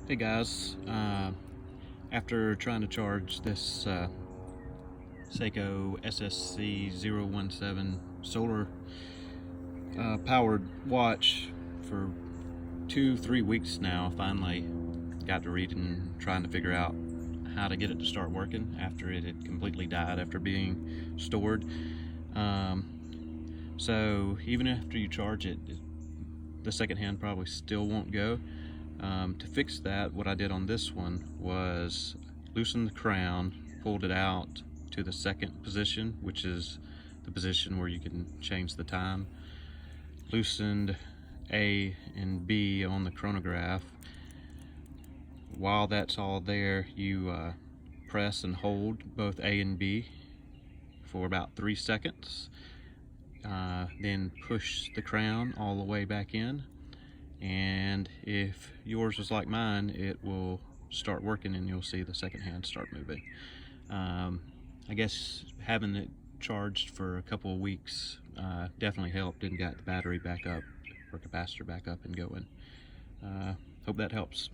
Hey guys, after trying to charge this Seiko SSC017 Solar powered watch for 2-3 weeks now, finally got to reading, trying to figure out how to get it to start working after it had completely died after being stored. So even after you charge it, the second hand probably still won't go. To fix that, what I did on this one was loosen the crown, pulled it out to the second position, which is the position where you can change the time, loosened A and B on the chronograph. While that's all there, you press and hold both A and B for about 3 seconds, then push the crown all the way back in, and if yours was like mine, it will start working and you'll see the second hand start moving. I guess having it charged for a couple of weeks definitely helped and got the battery back up, or capacitor back up and going. Hope that helps.